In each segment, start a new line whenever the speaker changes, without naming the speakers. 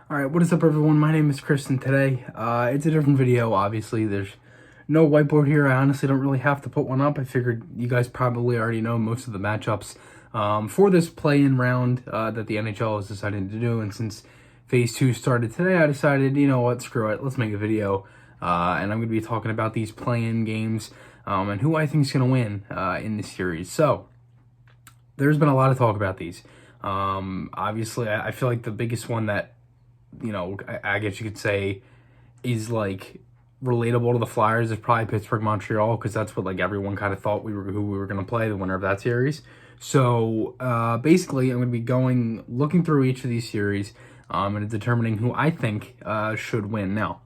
Alright, what is up everyone? My name is Chris and today, it's a different video, obviously. There's no whiteboard here. I honestly don't really have to put one up. I figured you guys probably already know most of the matchups for this play-in round that the NHL is deciding to do. And since Phase 2 started today, I decided, you know what, screw it, let's make a video. And I'm going to be talking about these play-in games and who I think is going to win in this series. So, there's been a lot of talk about these. Obviously, I feel like the biggest one that I guess you could say is like relatable to the Flyers is probably Pittsburgh Montreal, because that's what like everyone kind of thought who we were going to play, the winner of that series. So basically, I'm going to be looking through each of these series and determining who I think should win. Now,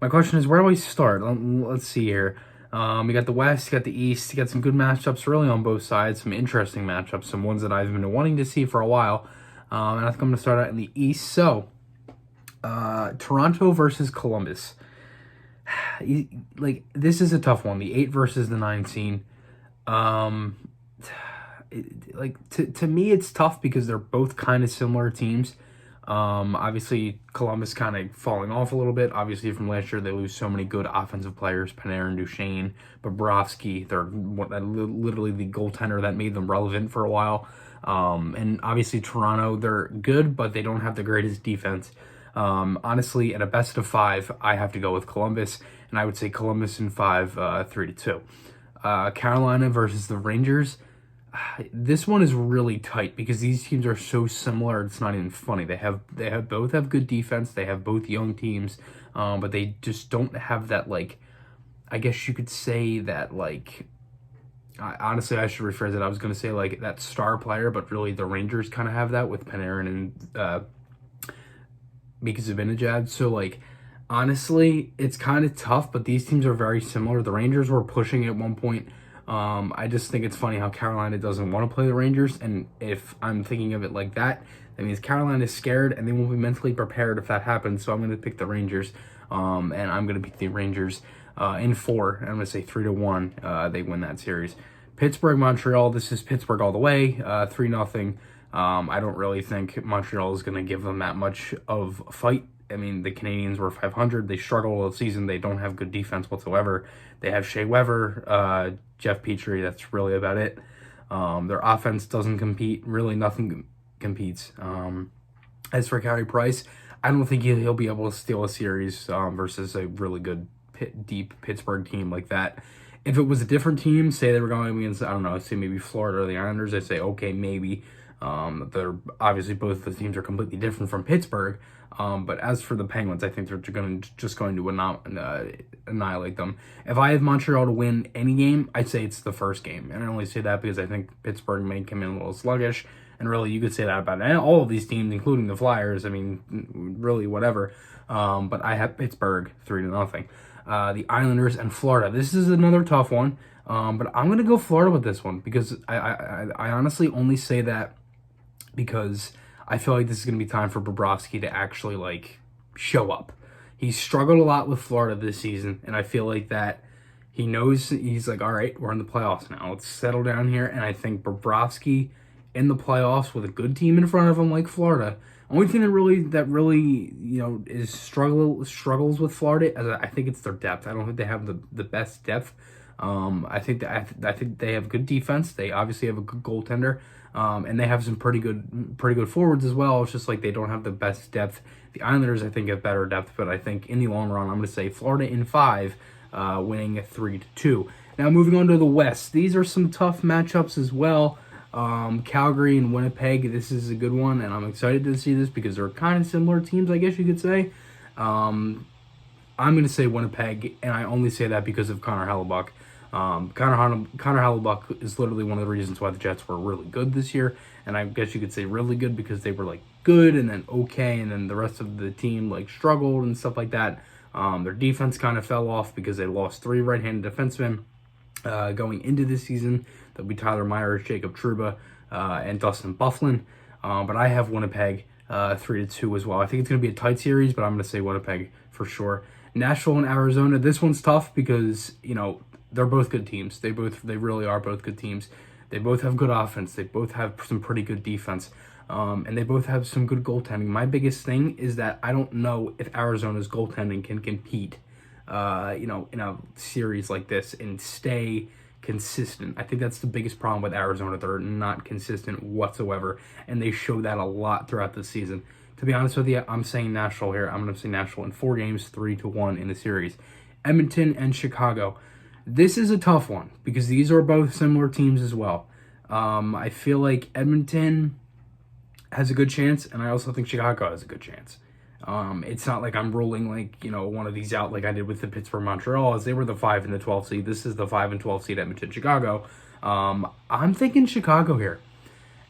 my question is, where do I start? Let's see here. You got the West, you got the East, you got some good matchups really on both sides, some interesting matchups, some ones that I've been wanting to see for a while. And I think I'm going to start out in the East. So, Toronto versus Columbus. Like, this is a tough one. The 8 versus the 9 scene. To me, it's tough because they're both kind of similar teams. Obviously, Columbus kind of falling off a little bit. Obviously, from last year, they lose so many good offensive players. Panarin, Duchesne, Bobrovsky. They're literally the goaltender that made them relevant for a while. And obviously, Toronto, they're good, but they don't have the greatest defense. Honestly, at a best of 5, I have to go with Columbus, and I would say Columbus in 5, 3-2. Carolina versus the Rangers. This one is really tight because these teams are so similar. It's not even funny. They both have good defense. They have both young teams, but they just don't have that, like, I guess you could say that, like, honestly, I should rephrase it. I was going to say like that star player, but really the Rangers kind of have that with Panarin and because of Zibanejad. So, like, honestly, it's kind of tough, but these teams are very similar. The Rangers were pushing at one point. I just think it's funny how Carolina doesn't want to play the Rangers, and if I'm thinking of it like that, that means Carolina is scared, and they won't be mentally prepared if that happens, so I'm going to pick the Rangers, and I'm going to pick the Rangers in 4, and I'm going to say 3-1, they win that series. Pittsburgh, Montreal, this is Pittsburgh all the way, 3-0. I don't really think Montreal is going to give them that much of a fight. I mean, the Canadiens were 500. They struggled all season. They don't have good defense whatsoever. They have Shea Weber, Jeff Petrie. That's really about it. Their offense doesn't compete. Really, nothing competes. As for Carey Price, I don't think he'll be able to steal a series versus a really good, deep Pittsburgh team like that. If it was a different team, say they were going against, I don't know, say maybe Florida or the Islanders, I'd say, okay, maybe. They're obviously, both the teams are completely different from Pittsburgh. But as for the Penguins, I think they're just going to annihilate them. If I have Montreal to win any game, I'd say it's the first game. And I only say that because I think Pittsburgh may come in a little sluggish. And really, you could say that about all of these teams, including the Flyers. I mean, really, whatever. But I have Pittsburgh 3-0. The Islanders and Florida. This is another tough one. But I'm going to go Florida with this one because I honestly only say that because I feel like this is going to be time for Bobrovsky to actually, like, show up. He's struggled a lot with Florida this season, and I feel like that he knows, he's like, all right, we're in the playoffs now. Let's settle down here, and I think Bobrovsky in the playoffs with a good team in front of him like Florida, only thing that really is struggles with Florida, I think it's their depth. I don't think they have the best depth. I think they have good defense. They obviously have a good goaltender, and they have some pretty good forwards as well. It's just like they don't have the best depth. The Islanders, I think, have better depth, but I think in the long run, I'm going to say Florida in 5, winning 3-2. Now moving on to the West, these are some tough matchups as well. Calgary and Winnipeg, this is a good one, and I'm excited to see this because they're kind of similar teams, I guess you could say. I'm going to say Winnipeg, and I only say that because of Connor Hellebuyck. Connor Hellebuyck is literally one of the reasons why the Jets were really good this year, and I guess you could say really good because they were like good and then okay, and then the rest of the team like struggled and stuff like that. Their defense kind of fell off because they lost 3 right-handed defensemen going into this season. That'll be Tyler Myers, Jacob Trouba, and Dustin Byfuglien. But I have Winnipeg 3-2 as well. I think it's going to be a tight series, but I'm going to say Winnipeg for sure. Nashville and Arizona. This one's tough because they're both good teams. They really are both good teams. They both have good offense. They both have some pretty good defense. And they both have some good goaltending. My biggest thing is that I don't know if Arizona's goaltending can compete, in a series like this and stay consistent. I think that's the biggest problem with Arizona. They're not consistent whatsoever, and they show that a lot throughout the season. To be honest with you, I'm saying Nashville here. I'm going to say Nashville in 4 games, 3-1 in the series. Edmonton and Chicago. This is a tough one because these are both similar teams as well. I feel like Edmonton has a good chance, and I also think Chicago has a good chance. It's not like I'm ruling one of these out like I did with the Pittsburgh Montreal, as they were the 5 and the 12 seed. This is the 5 and 12 seed Edmonton Chicago. I'm thinking Chicago here,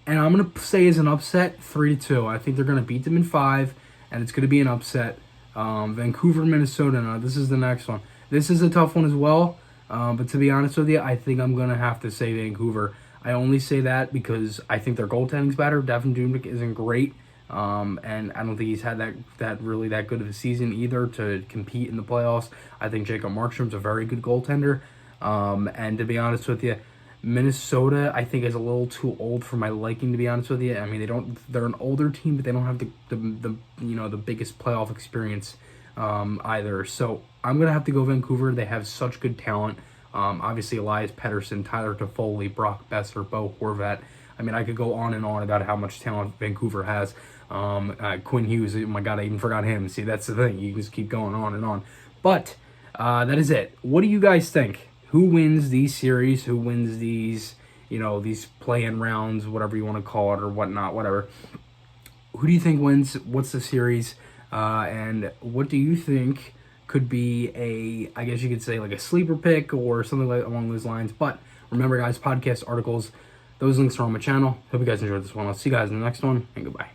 and I'm gonna say as an upset 3-2. I think they're gonna beat them in 5, and it's gonna be an upset. Vancouver, Minnesota. Now this is the next one. This is a tough one as well. But to be honest with you, I think I'm gonna have to say Vancouver. I only say that because I think their goaltending's better. Devin Dubnyk isn't great. And I don't think he's had that good of a season either to compete in the playoffs. I think Jacob Markstrom's a very good goaltender. And to be honest with you, Minnesota I think is a little too old for my liking, to be honest with you. I mean, they're an older team, but they don't have the biggest playoff experience either. So I'm gonna have to go Vancouver. They have such good talent. Obviously Elias Pettersson, Tyler Toffoli, Brock Besser, Bo Horvat. I mean, I could go on and on about how much talent Vancouver has. Quinn Hughes, oh my God, I even forgot him. See, that's the thing. You can just keep going on and on. But that is it. What do you guys think? Who wins these series? Who wins these, these play-in rounds, whatever you want to call it or whatnot, whatever. Who do you think wins? What's the series? And what do you think could be I guess you could say like a sleeper pick or something along those lines. But remember, guys, podcast articles, those links are on my channel. Hope you guys enjoyed this one. I'll see you guys in the next one, and goodbye.